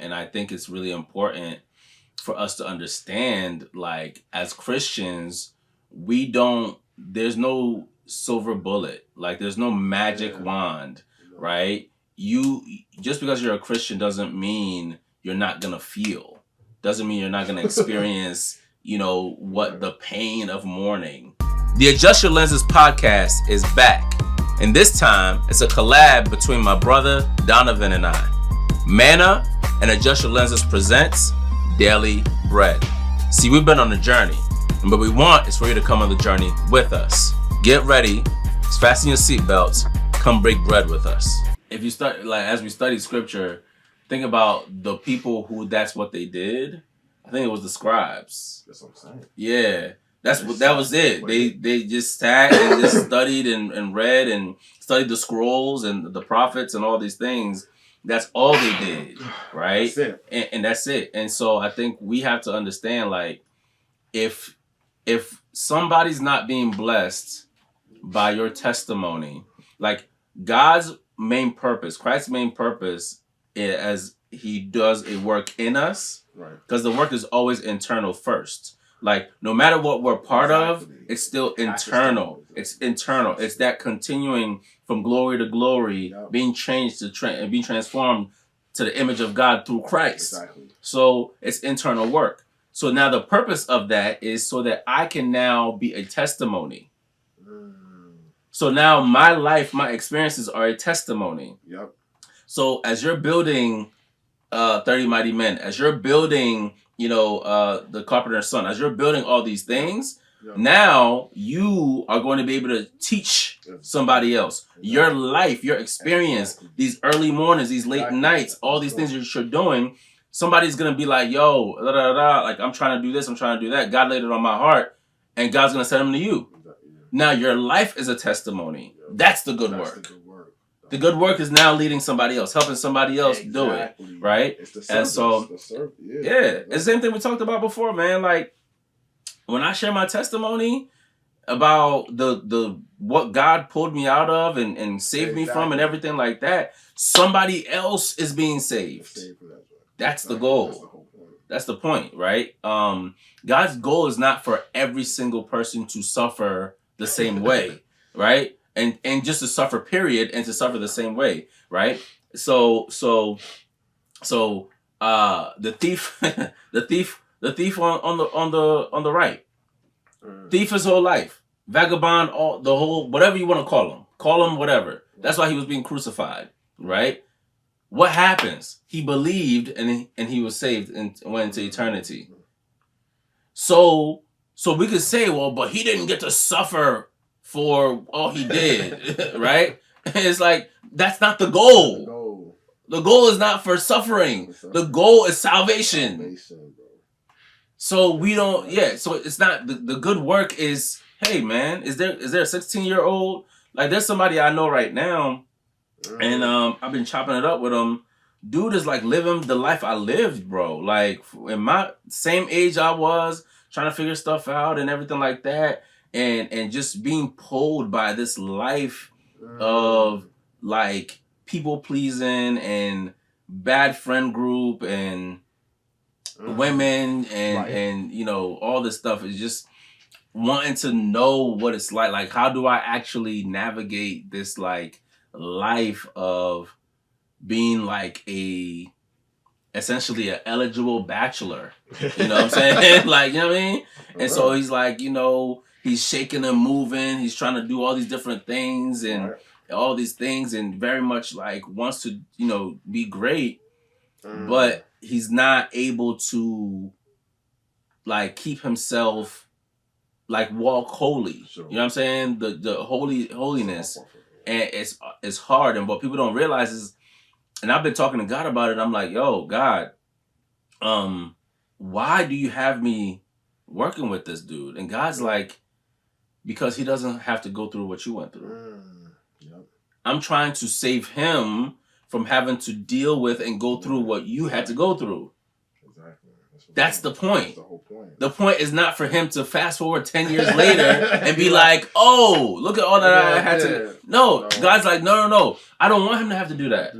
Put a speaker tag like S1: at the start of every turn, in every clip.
S1: And I think it's really important for us to understand, like, as Christians, there's no silver bullet. Like, there's no magic wand, right? Just because you're a Christian doesn't mean you're not going to feel. Doesn't mean you're not going to experience, what the pain of mourning. The Adjust Your Lenses podcast is back. And this time, it's a collab between my brother, Donovan, and I. Manna and Adjust Your Lenses presents Daily Bread. See, we've been on a journey, and what we want is for you to come on the journey with us. Get ready, fasten your seatbelts, come break bread with us. If you start, as we study scripture, think about the people who that's what they did. I think it was the scribes.
S2: That's what I'm saying.
S1: Yeah. That was it. They just sat and just studied and read and studied the scrolls and the prophets and all these things. That's all they did, right?
S2: That's it.
S1: And that's it. And so I think we have to understand, like, if somebody's not being blessed by your testimony, like God's main purpose, Christ's main purpose, as he does a work in us,
S2: right?
S1: Because the work is always internal first. Like, no matter what we're part of, it's still internal. It's internal. It's that continuing from glory to glory, being changed and being transformed to the image of God through Christ.
S2: Exactly.
S1: So it's internal work. So now the purpose of that is so that I can now be a testimony. So now my life, my experiences are a testimony.
S2: Yep.
S1: So as you're building 30 Mighty Men, as you're building the Carpenter's Son, as you're building all these things, now you are going to be able to teach somebody else. Your life, your experience, these early mornings, these late nights, all these things that you're doing, somebody's going to be like, yo, like, I'm trying to do this, I'm trying to do that. God laid it on my heart, and God's going to send them to you. Now your life is a testimony. That's the good work. The good work is now leading somebody else, helping somebody else do it, right?
S2: It's the
S1: and so,
S2: it's
S1: the same thing we talked about before, man. Like, when I share my testimony about the what God pulled me out of and saved me from and everything like that, somebody else is being saved. That's the goal. That's the point, right? God's goal is not for every single person to suffer the same way, right? And just to suffer, period, and to suffer the same way, right? So the thief, the thief on the right, thief his whole life, vagabond, whatever you want to call him whatever. That's why he was being crucified, right? What happens? He believed and he was saved and went into eternity. So we could say, well, but he didn't get to suffer for all he did, right? It's like, that's not the goal. The goal is not for suffering. The goal is salvation. So we don't, so it's not, the good work is, hey man, is there a 16-year-old? Like, there's somebody I know right now, and I've been chopping it up with him. Dude is like living the life I lived, bro. Like, in my same age I was, trying to figure stuff out and everything like that. And just being pulled by this life of, like, people pleasing and bad friend group and women and all this stuff, is just wanting to know what it's like. Like, how do I actually navigate this, like, life of being like essentially an eligible bachelor? You know what I'm saying? Like, you know what I mean? And so he's like, he's shaking and moving. He's trying to do all these different things and all these things, and very much like wants to, be great, but he's not able to, like, keep himself, like, walk holy. Sure. You know what I'm saying? The holiness, and it's hard. And what people don't realize is, and I've been talking to God about it. I'm like, yo, God, why do you have me working with this dude? And God's like, because he doesn't have to go through what you went through.
S2: Yep.
S1: I'm trying to save him from having to deal with and go through what you had to go through.
S2: Exactly.
S1: That's the point.
S2: That's the whole point.
S1: The point is not for him to fast forward 10 years later and be like, oh, look at all that I had to. No, God's like, no. I don't want him to have to do that.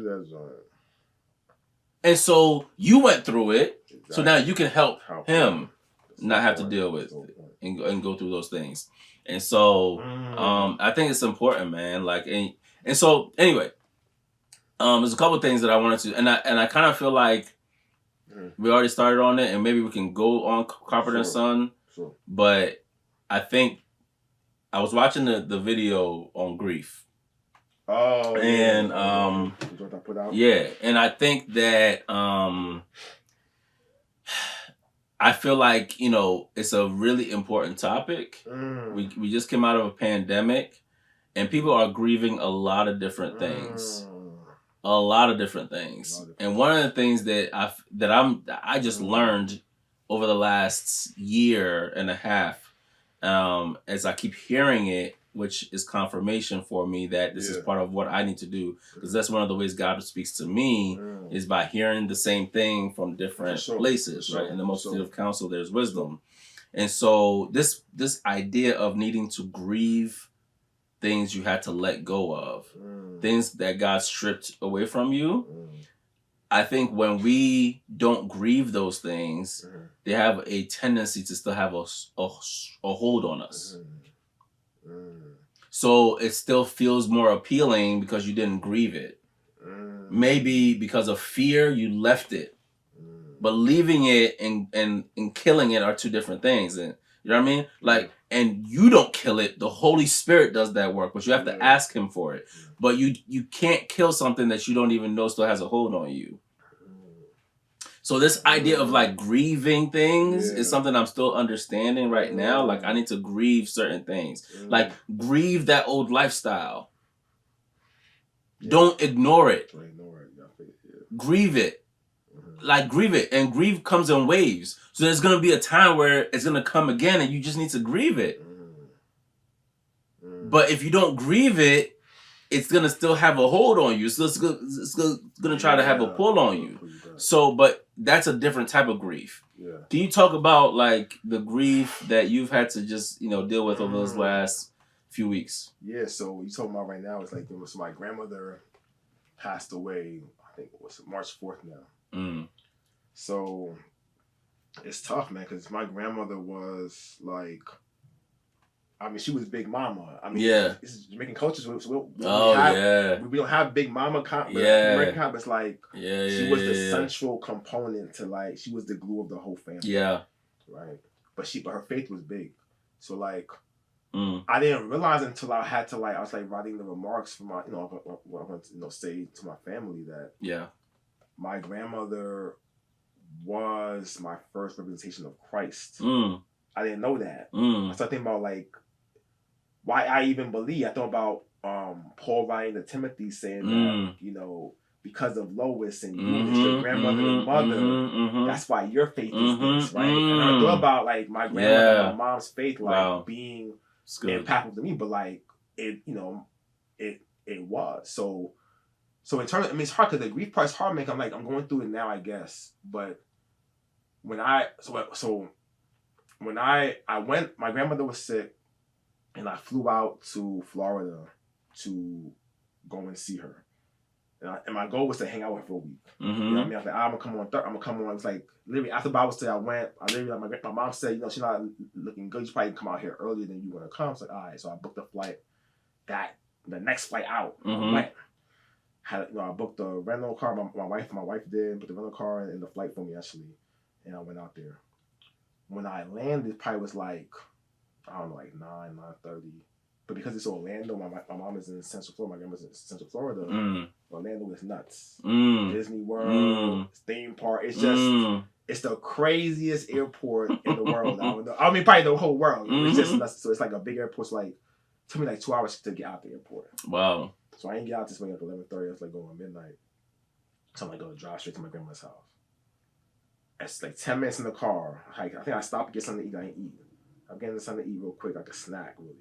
S1: And so you went through it,
S2: Exactly.
S1: so now you can help him
S2: That's
S1: not
S2: the
S1: have to
S2: point.
S1: deal
S2: That's
S1: with
S2: the
S1: it
S2: point.
S1: and go through those things. And so I think it's important, man. Like and so anyway, there's a couple of things that I wanted to, and I kind of feel like we already started on it, and maybe we can go on Carpenter and Son.
S2: Sure.
S1: But I think I was watching the video on grief.
S2: Oh,
S1: and
S2: what I put out?
S1: Yeah, and I think that I feel like, you know, it's a really important topic. We just came out of a pandemic, and people are grieving a lot of different things. A lot of different things. And one of the things that I just learned over the last year and a half, as I keep hearing it, which is confirmation for me that this is part of what I need to do, because that's one of the ways God speaks to me is by hearing the same thing from different places, right? In the multitude of counsel, there's wisdom. And so this idea of needing to grieve things you had to let go of, things that God stripped away from you. I think when we don't grieve those things, they have a tendency to still have a hold on us. So it still feels more appealing because you didn't grieve it. Maybe because of fear, you left it. But leaving it and killing it are two different things. And you know what I mean? Like, and you don't kill it. The Holy Spirit does that work, but you have to ask him for it. But you can't kill something that you don't even know still has a hold on you. So this idea of like grieving things is something I'm still understanding right now. Like I need to grieve certain things. Like grieve that old lifestyle. Don't ignore it. Grieve it. Like grieve it, and grieve comes in waves. So there's gonna be a time where it's gonna come again, and you just need to grieve it. But if you don't grieve it, it's gonna still have a hold on you. So it's gonna try to have a pull on you. So, but that's a different type of grief. Can you talk about like the grief that you've had to just deal with over those last few weeks?
S2: Yeah. So what you talking about right now is like so my grandmother passed away. I think it was March 4th now. So it's tough, man, because my grandmother was like, I mean, she was Big Mama. I mean, it's Jamaican culture. So we don't have Big Mama American but it's like she was the central component to like she was the glue of the whole family. Yeah, right. But her faith was big. So like, I didn't realize until I had to like I was like writing the remarks for my what I want to say to my family that my grandmother was my first representation of Christ. I didn't know that. I started thinking about like why I even believe. I thought about Paul writing to Timothy saying that because of Lois and Eunice, your grandmother and mother, that's why your faith is this, right? And I thought about like my grandmother and my mom's faith like being impactful to me, but like it was so in terms, I mean, it's hard because the grief part is hard. I'm going through it now, I guess. But when I went, my grandmother was sick, and I flew out to Florida to go and see her. And my goal was to hang out with her for a week. You know what I mean? I was like, I'm gonna come on. It was like literally after Bible study, I went. I literally like my mom said, she's not looking good. You probably come out here earlier than you want to come. I was like, all right. So I booked a flight. The next flight out, I went. I booked the rental car. My wife did, but the rental car and the flight for me actually, and I went out there. When I landed, it probably was like I don't know, like 9:30. But because it's Orlando, my mom is in Central Florida. My grandma's in Central Florida. Orlando is nuts. Disney World, theme park. It's just it's the craziest airport in the world. I mean, probably the whole world. It's just nuts. So it's like a big airport. It's like it took me like 2 hours to get out the airport. Wow. So I didn't get out this way at 11:30. I was like going midnight. So I'm like going to drive straight to my grandma's house. It's like 10 minutes in the car. I think I stopped to get something to eat. I ain't eating. I'm getting something to eat real quick, like a snack, really.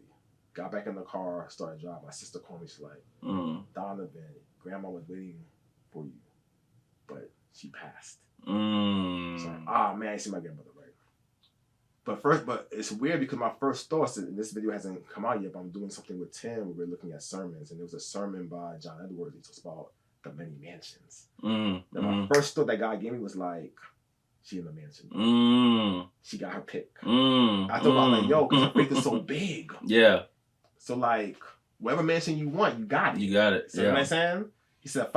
S2: Got back in the car, started driving. My sister called me. She's like, Donovan, Grandma was waiting for you, but she passed. So like, man, I see my grandmother, right? But it's weird because my first thoughts, and this video hasn't come out yet, but I'm doing something with Tim. We're looking at sermons, and there was a sermon by John Edwards. He talks about the many mansions.
S1: And
S2: my first thought that God gave me was like, she in the mansion. She got her pick. I thought about like, yo, because her faith is so big.
S1: Yeah.
S2: So like, whatever mansion you want, you got it.
S1: You got it.
S2: So you know what I'm saying? He said,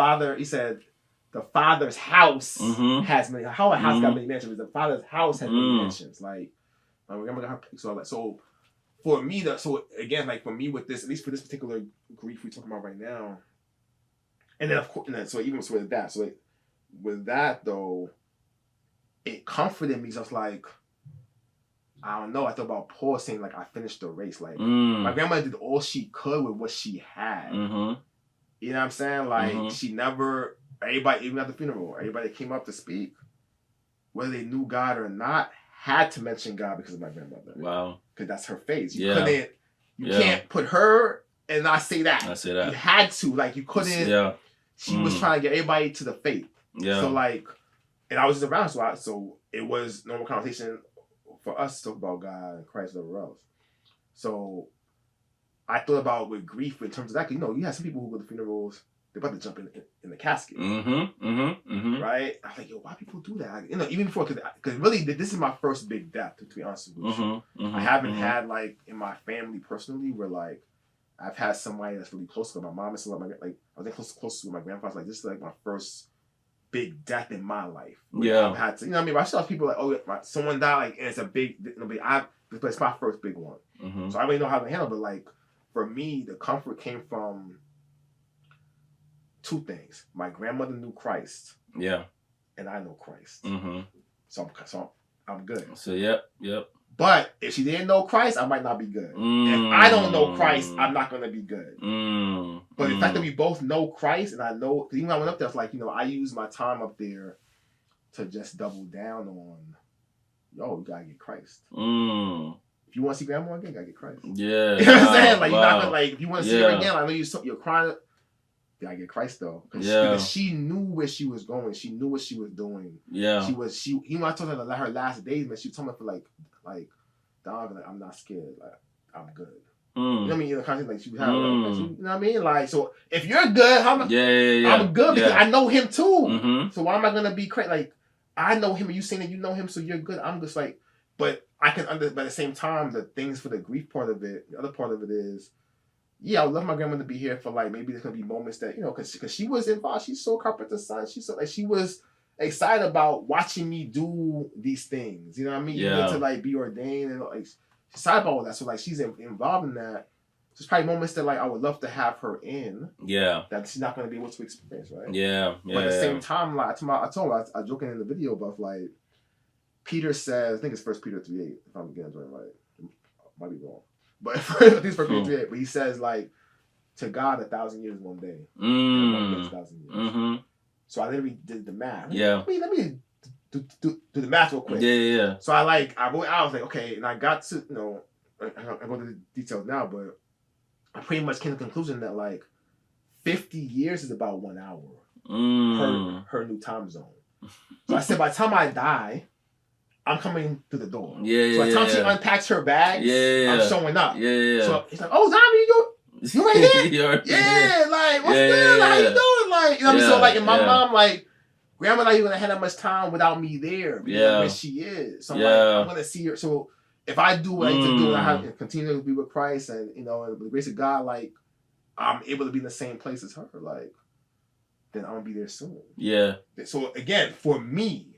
S2: the Father's house has many. How a house got many mansions? The Father's house has many mansions. Like, my grandma got her pick. So for me, like for me with this, at least for this particular grief we're talking about right now, and then of course, so even with that, so like, with that though, it comforted me. Just like, I don't know. I thought about Paul saying like, I finished the race. Like my grandma did all she could with what she had. You know what I'm saying? Like she never. Everybody, even at the funeral, everybody that came up to speak, whether they knew God or not, had to mention God because of my grandmother.
S1: Wow.
S2: Because that's her faith. You can't put her and not say that.
S1: I say that.
S2: You had to. Like, you couldn't. Yeah. She was trying to get everybody to the faith. Yeah. So, like, and I was just around, so it was normal conversation for us to talk about God and Christ and whatever else. So, I thought about with grief in terms of that. Cause, you have some people who go to funerals, they're about to jump in the casket. Right? I was like, yo, why people do that? Even before, because really, this is my first big death, to be honest with you. I haven't had, like, in my family personally, where, like, I've had somebody that's really close to me. My mom and somebody, like, I was close to my grandfather. Like, this is, like, my first big death in my life. Yeah. I've had to, you know what I mean? I still have people like, oh, someone died, like, and it's a big, but it's my first big one. So I really know how to handle it. But, like, for me, the comfort came from two things. My grandmother knew Christ. Yeah. And I know Christ. So I'm good.
S1: So, yep.
S2: But if she didn't know Christ, I might not be good. If I don't know Christ, I'm not going to be good. But the fact that we both know Christ, and I know, because even when I went up there, I was like, I used my time up there to just double down on, yo, you got to get Christ. If you want to see grandma again, you got to get Christ. Yeah. You know what I'm saying? Like, you're not going to, like, if you want to see her again, I know you're crying. I get Christ though, because she knew where she was going. She knew what she was doing. Yeah, I told her to let her last days, man. She told me for like, dog, like, I'm not scared. Like, I'm good. You know what I mean? In the context, like, she was having, you know what I mean? Like, so if you're good, I'm good because I know him too. So why am I gonna be crazy? Like, I know him, and you saying that you know him, so you're good. I'm just like, but I can but at the same time, the things for the grief part of it, the other part of it is. Yeah, I would love my grandmother to be here for, like, maybe there's gonna be moments that, because she was involved. She saw Carpenter's son. She was excited about watching me do these things. You know what I mean? Yeah. Even to, like, be ordained and, like, she's excited about all that. So, like, she's involved in that. So it's probably moments that, like, I would love to have her in. Yeah. That she's not gonna be able to experience, right? Yeah. But at the same time, like I told her, I joking in the video about, like, Peter says, I think it's 1 Peter 3:8, if I'm getting it right. Might be wrong. But I think it's 1 Peter 3:8. But he says, like, to God 1,000 years is one day. And 1 day is 1,000 years. So I literally did the math. Yeah. Let me do the math real quick. Yeah. So I was like, okay, and I got to, I go to the details now, but I pretty much came to the conclusion that, like, 50 years is about 1 hour. Her new time zone. So I said, by the time I die, I'm coming through the door. Yeah. So by the time she unpacks her bags, I'm showing up. Yeah. So he's like, oh, Zombie, you right here? Yeah, like, what's good? Like, how you doing? Like, you know what I mean? So, like, in my mom, like, grandma not even gonna have that much time without me there because where she is. So, like, I'm gonna see her. So, if I do what I need to do and I have to continue to be with Christ and, and with the grace of God, like, I'm able to be in the same place as her, like, then I'm gonna be there soon. Yeah. So, again, for me,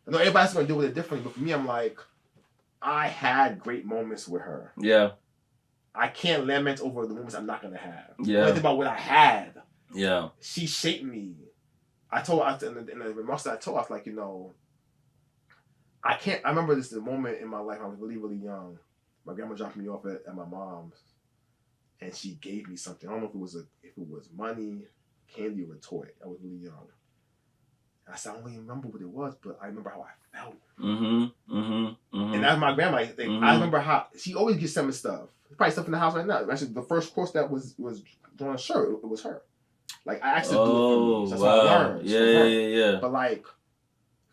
S2: I know everybody's going to deal with it differently, but for me, I'm like, I had great moments with her. Yeah. I can't lament over the moments I'm not going to have. Yeah. Think about what I had. Yeah. She shaped me. I told her, in the remarks that I told her, I was like, I remember this the moment in my life, I was really, really young. My grandma dropped me off at my mom's, and she gave me something. I don't know if it was money, candy, or a toy. I was really young. I said, I don't even remember what it was, but I remember how I felt. And that's my grandma. I remember how she always gets some stuff. Probably stuff in the house right now. Actually, the first course that was doing a shirt, it was her. Like, I actually do it for me. So that's what I learned. Yeah. But, like,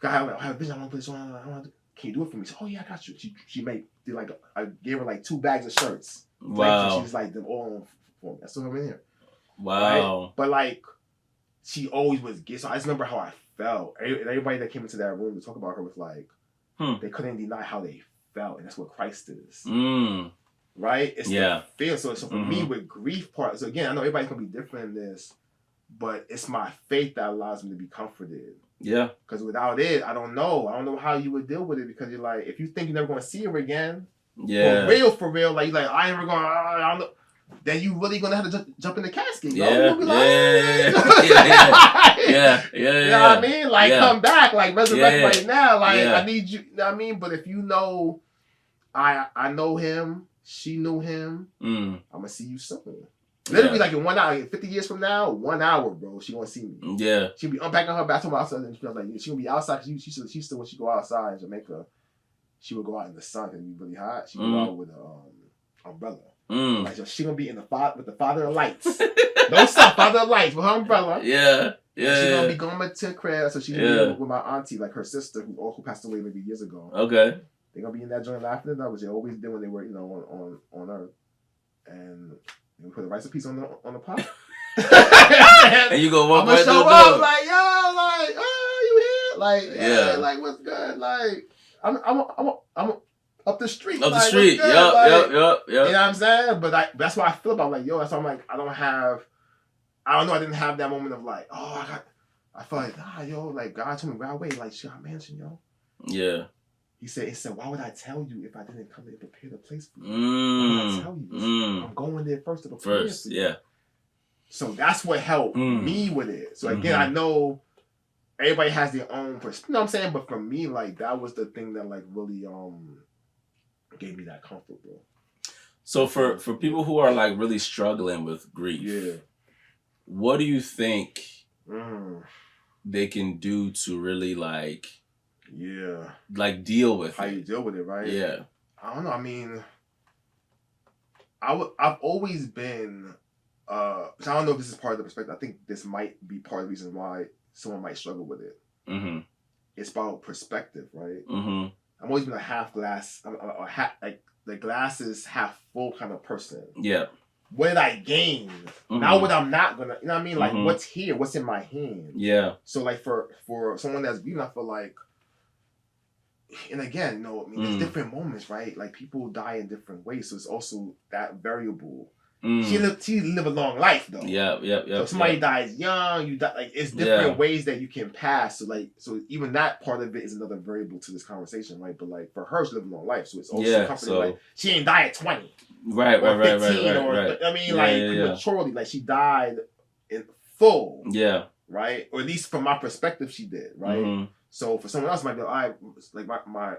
S2: I have a vision. I want to put this on. Can you do it for me? She said, oh, yeah, I got you. She I gave her, like, 2 bags of shirts. Wow. Like, she was like, them all for me. I still have them in here. Wow. Right? But, like, she always was gay. So I just remember how I felt. Everybody that came into that room to talk about her was like, they couldn't deny how they felt, and that's what Christ is. Right? It's the feel. So for me, with grief part, so again, I know everybody's gonna be different in this, but it's my faith that allows me to be comforted.
S1: Yeah.
S2: Because without it, I don't know. I don't know how you would deal with it, because you're like, if you think you're never gonna see her again, for real, like you're like, I ain't ever gonna, I don't know. Then you really gonna have to jump in the casket. You know what I mean? Like, come back, like resurrect right now. Like, I need you. You know what I mean? But if you know, I know him, she knew him, I'm gonna see you soon. Literally, like in 1 hour, 50 years from now, 1 hour, bro, she gonna see me. Yeah. She'll be unpacking her bathroom outside, and she'll like, she gonna be outside. She still, when she go outside in Jamaica, she would go out in the sun and be really hot. She would go out with an umbrella. Like, so she gonna be in with the father of lights. No stuff, father of lights with her umbrella. Yeah. She's gonna be going to crib, so she's gonna be with my auntie, like her sister, who passed away maybe years ago. Okay. They're gonna be in that joint laughing at that, which they always did when they were, on Earth. And we put the rice and peas on the pot.
S1: And you go walk
S2: right through the door. I'm like, yo, like, oh, you here? Like, like, what's good? Like, I'm up the street. Up the street. Yep. You know what I'm saying? But that's what I feel about, like, yo, that's why I'm like, I don't know, I didn't have that moment of like, I felt like, yo, like, God told me right away, like, she got a mansion, yo. Yeah. He said, why would I tell you if I didn't come and prepare the place for you? Why would I tell you? I'm going there first to prepare for you. Yeah. So that's what helped me with it. So again, I know everybody has their own perspective. You know what I'm saying? But for me, like, that was the thing that, like, really gave me that comfort, bro.
S1: So for people who are, like, really struggling with grief, what do you think they can do to really, like, deal with
S2: how you deal with it, right?
S1: Yeah.
S2: I don't know. I mean, I've always been, I don't know if this is part of the perspective. I think this might be part of the reason why someone might struggle with it. It's about perspective, right? I've always been a half glass, like the glass is half full kind of person. Yeah. What did I gain? Not what I'm not gonna, you know what I mean? Like, what's here? What's in my hand? Yeah. So, like, for someone that's grieving, I feel like, and again, I mean, there's different moments, right? Like, people die in different ways, so it's also that variable. She live a long life, though. Yeah. So if somebody dies young, you die, like, it's different ways that you can pass. So even that part of it is another variable to this conversation, right? But, like, for her, she lived a long life, so it's also comforting. Like, she ain't die at 20, right, or 15, or I mean, prematurely. Like, she died in full, right? Or at least from my perspective, she did, right? So for someone else, might be like, like my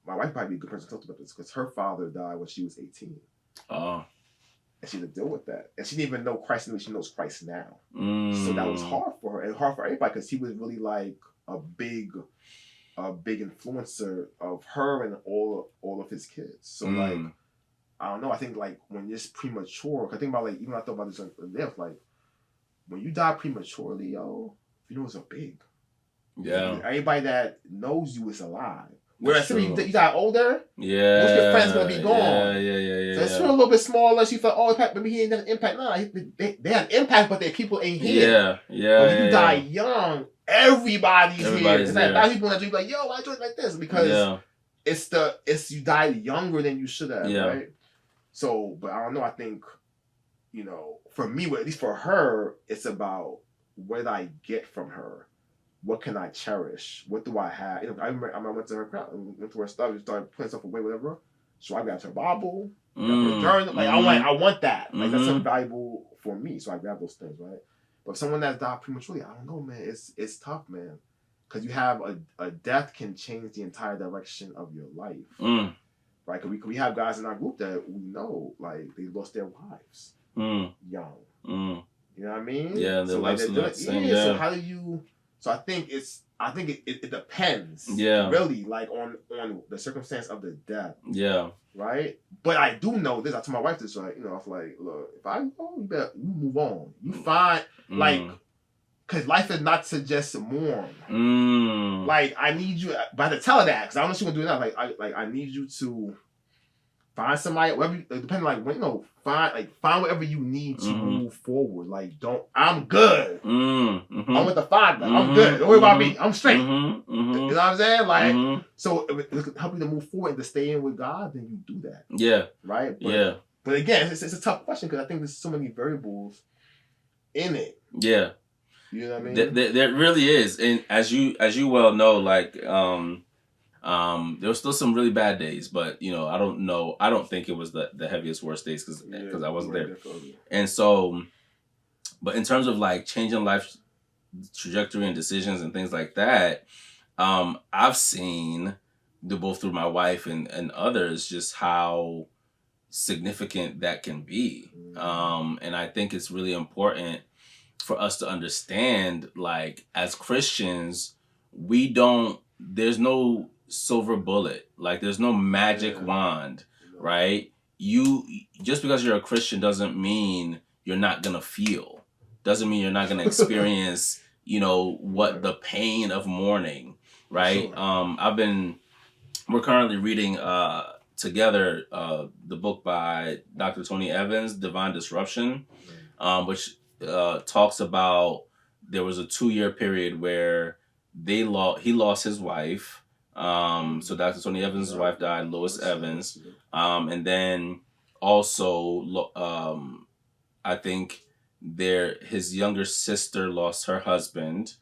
S2: wife probably be a good person to talk about this, because her father died when she was 18. Oh. And she had to deal with that. And she didn't even know Christ until she knows Christ now. So that was hard for her, and hard for everybody, because he was really like a big influencer of her and all of his kids. So like, I don't know, I think like when it's premature, I think about, like, even when I thought about this in death, like when you die prematurely, yo, you know, it's a big. Yeah. Everybody that knows you is alive. Whereas you die older, most of your friends gonna be gone. Yeah. So it's a little bit smaller. She thought, maybe he ain't had an impact. No, they have an impact, but their people ain't here. Yeah. But when you die young, everybody's here. It's like a lot of people that do like, yo, why do it like this? Because it's you died younger than you should have, right? So, but I don't know. I think, for me, at least for her, it's about what did I get from her. What can I cherish? What do I have? I remember I went to her crowd, went to her stuff, and started putting stuff away, whatever. So I grabbed her Bible, her journal. Like, I want that. Like, that's something valuable for me. So I grabbed those things, right? But someone that's died prematurely, I don't know, man. It's tough, man. Because you have a death can change the entire direction of your life, right? Because we have guys in our group that we know, like, they lost their wives young. You know what I mean? Yeah, so like, so how do you? So I think it depends. Yeah. Really, like on the circumstance of the death. Yeah. Right? But I do know this. I told my wife this, right? I was like, look, if I go, you move on. You find like, because life is not to just mourn. Like, I need you, but I have to tell her that, because I don't know if she's gonna do that. Like I need you to find somebody, whatever, depending like when find whatever you need to move forward. Like, I'm good. I'm with the Father. I'm good. Don't worry about me. I'm straight. You know what I'm saying? Like, so if it help you to move forward and to stay in with God, then you do that.
S1: Yeah.
S2: Right. But again, it's a tough question because I think there's so many variables in it.
S1: Yeah.
S2: You know what I mean?
S1: There really is, and as you well know, like there were still some really bad days, but I don't think it was the heaviest worst days because I wasn't there. Definitely. And so, but in terms of like changing life trajectory and decisions and things like that, I've seen both through my wife and others just how significant that can be. And I think it's really important for us to understand, like, as Christians, there's no silver bullet, like there's no magic wand, right? Just because you're a Christian doesn't mean you're not gonna feel, doesn't mean you're not gonna experience what the pain of mourning, right? Sure. We're currently reading together the book by Dr. Tony Evans, Divine Disruption, which talks about there was a 2-year period where he lost his wife. So Dr. Tony Evans' wife died, Lois Evans, and then also I think his younger sister lost her husband.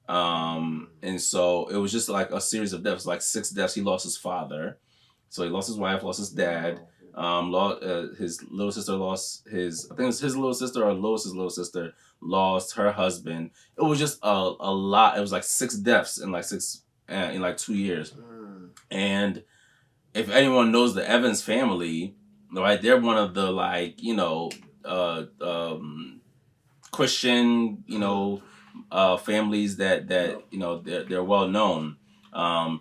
S1: And so it was just like a series of deaths, like 6 deaths. He lost his father. So he lost his wife, lost his dad. His little sister lost I think it was his little sister or Lois's little sister lost her husband. It was just a lot. It was like 6 deaths in like 2 years. And if anyone knows the Evans family, right, they're one of the Christian, families that they're well known.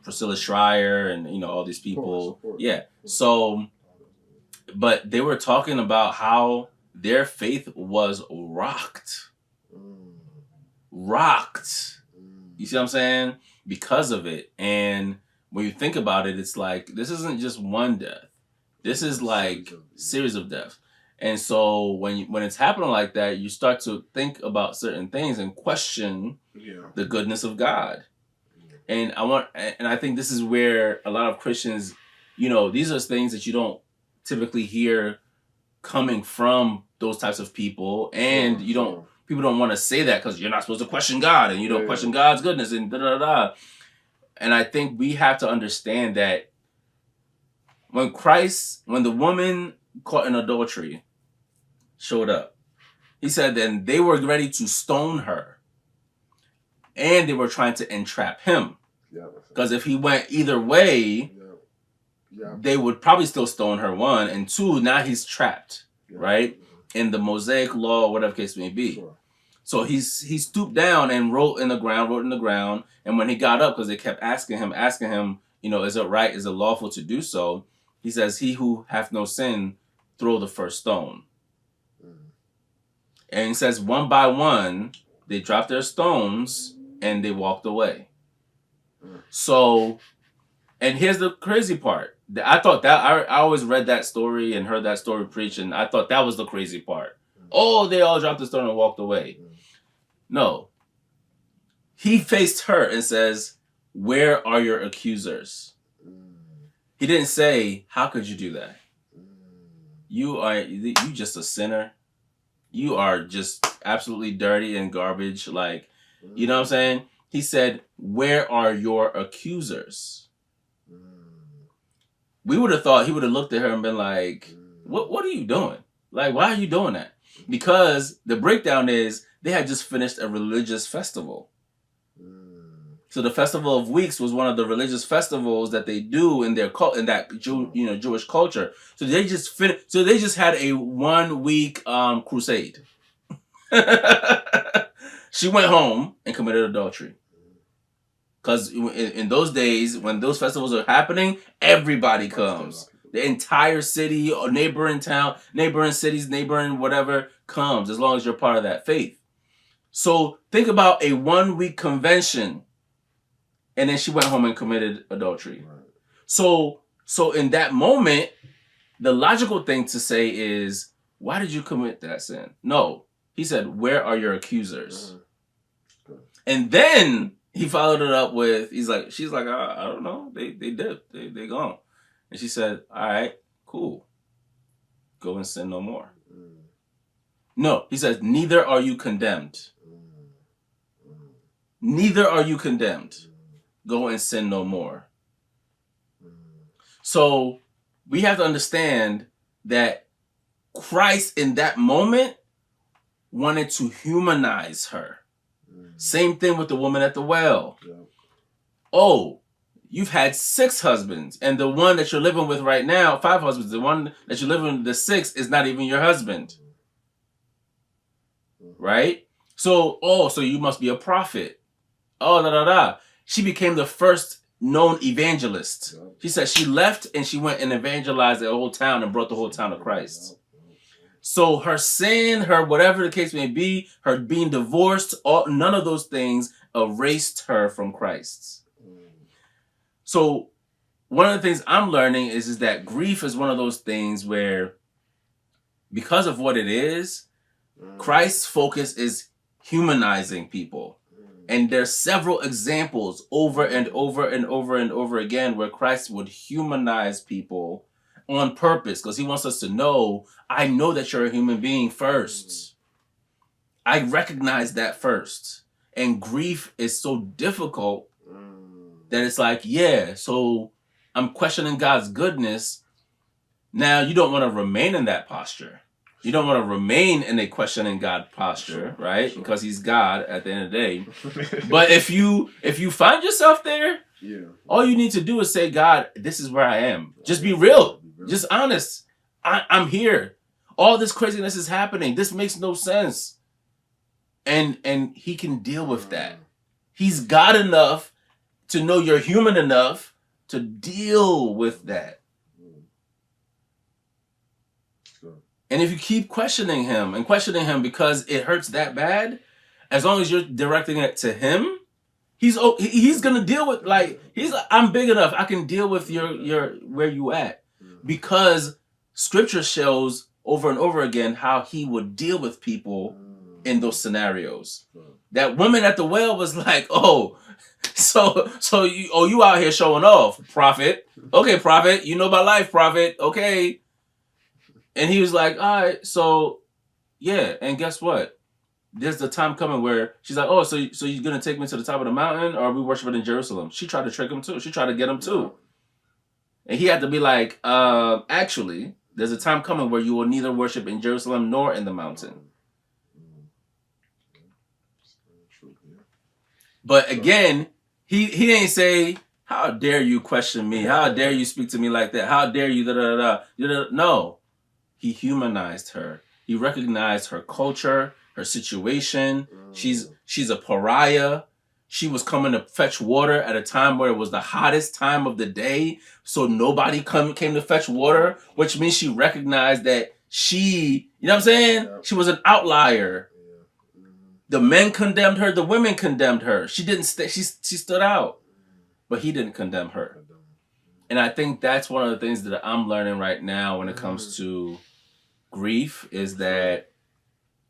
S1: Priscilla Schreier and all these people. Of course. Yeah. So, but they were talking about how their faith was rocked. You see what I'm saying? Because of it. And when you think about it, it's like, this isn't just one death. This is like series of deaths. And so when it's happening like that, you start to think about certain things and question the goodness of God. And I think this is where a lot of Christians, these are things that you don't typically hear coming from those types of people, and people don't want to say that because you're not supposed to question God, and you don't question God's goodness, and da da da. And I think we have to understand that when the woman caught in adultery showed up, he said then they were ready to stone her, and they were trying to entrap him. Because if he went either way, they would probably still stone her, 1, and 2, now he's trapped, right? In the Mosaic law, whatever case may be. Sure. So he stooped down and wrote in the ground, and when he got up, because they kept asking him, is it right, is it lawful to do so? He says, he who hath no sin, throw the first stone. And he says, one by one, they dropped their stones, and they walked away. So, and here's the crazy part. I thought that I always read that story and heard that story preached, and I thought that was the crazy part. Oh, they all dropped the stone and walked away. No. He faced her and says, where are your accusers? He didn't say, how could you do that? You just a sinner. You are just absolutely dirty and garbage. Like, you know what I'm saying? He said, where are your accusers? We would have thought he would have looked at her and been like, what are you doing? Like, why are you doing that? Because the breakdown is they had just finished a religious festival. So the Festival of Weeks was one of the religious festivals that they do in their Jewish culture. So they just they just had a 1-week crusade. She went home and committed adultery. Because in those days, when those festivals are happening, everybody comes. The entire city or neighboring cities, neighboring whatever comes, as long as you're part of that faith. So think about a 1-week convention, and then she went home and committed adultery. Right. So in that moment, the logical thing to say is, why did you commit that sin? No. He said, where are your accusers? And then he followed it up with, she's like, I don't know. They dipped. They gone. And she said, all right, cool. Go and sin no more. No, he says, neither are you condemned. Neither are you condemned. Go and sin no more. So we have to understand that Christ in that moment wanted to humanize her. Same thing with the woman at the well. Oh, you've had 6 husbands, and the one that you're living with right now, 5 husbands, the one that you're living with, the 6th, is not even your husband. Right? So you must be a prophet. She became the first known evangelist. She said she left and she went and evangelized the whole town and brought the whole town to Christ. So her sin, her whatever the case may be, her being divorced, none of those things erased her from Christ. So one of the things I'm learning is that grief is one of those things where, because of what it is, Christ's focus is humanizing people. And there's several examples over and over and over and over again where Christ would humanize people on purpose, because he wants us to know, I know that you're a human being first. I recognize that first. And grief is so difficult that it's like, yeah, so I'm questioning God's goodness. Now, you don't want to remain in that posture. You don't want to remain in a questioning God posture, right? Sure. Because he's God at the end of the day. But if you find yourself there, all you need to do is say, God, this is where I am. Just be real. Just honest. I'm here. All this craziness is happening. This makes no sense. And he can deal with that. He's God enough to know you're human enough to deal with that. And if you keep questioning him because it hurts that bad, as long as you're directing it to him, he's gonna deal with, I'm big enough. I can deal with your where you at, because Scripture shows over and over again how he would deal with people in those scenarios. That woman at the well was like, so you out here showing off, prophet? Okay, prophet, you know my life, prophet. Okay. And he was like, all right, so, yeah. And guess what? There's the time coming where she's like, so you're going to take me to the top of the mountain, or are we worshiping in Jerusalem? She tried to trick him too. She tried to get him too. And he had to be like, actually, there's a time coming where you will neither worship in Jerusalem nor in the mountain. But again, he didn't say, how dare you question me? How dare you speak to me like that? How dare you, No. He humanized her. He recognized her culture, her situation. She's a pariah. She was coming to fetch water at a time where it was the hottest time of the day. So nobody came to fetch water, which means she recognized that she, you know what I'm saying? Yep. She was an outlier. The men condemned her. The women condemned her. She didn't stay. She stood out, but he didn't condemn her. And I think that's one of the things that I'm learning right now when it comes to grief, is that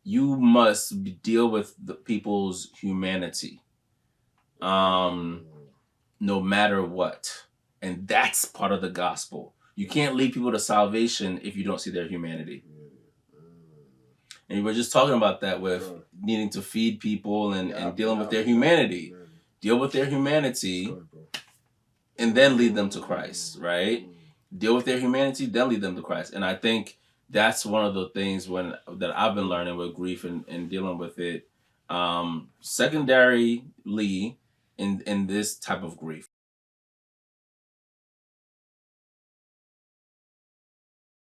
S1: you must deal with the people's humanity, no matter what. And that's part of the gospel. You can't lead people to salvation if you don't see their humanity. And we were just talking about that with needing to feed people and dealing with their humanity. Deal with their humanity and then lead them to Christ, right? Deal with their humanity, then lead them to Christ. And I think that's one of the things that I've been learning with grief and dealing with it, secondarily in this type of grief.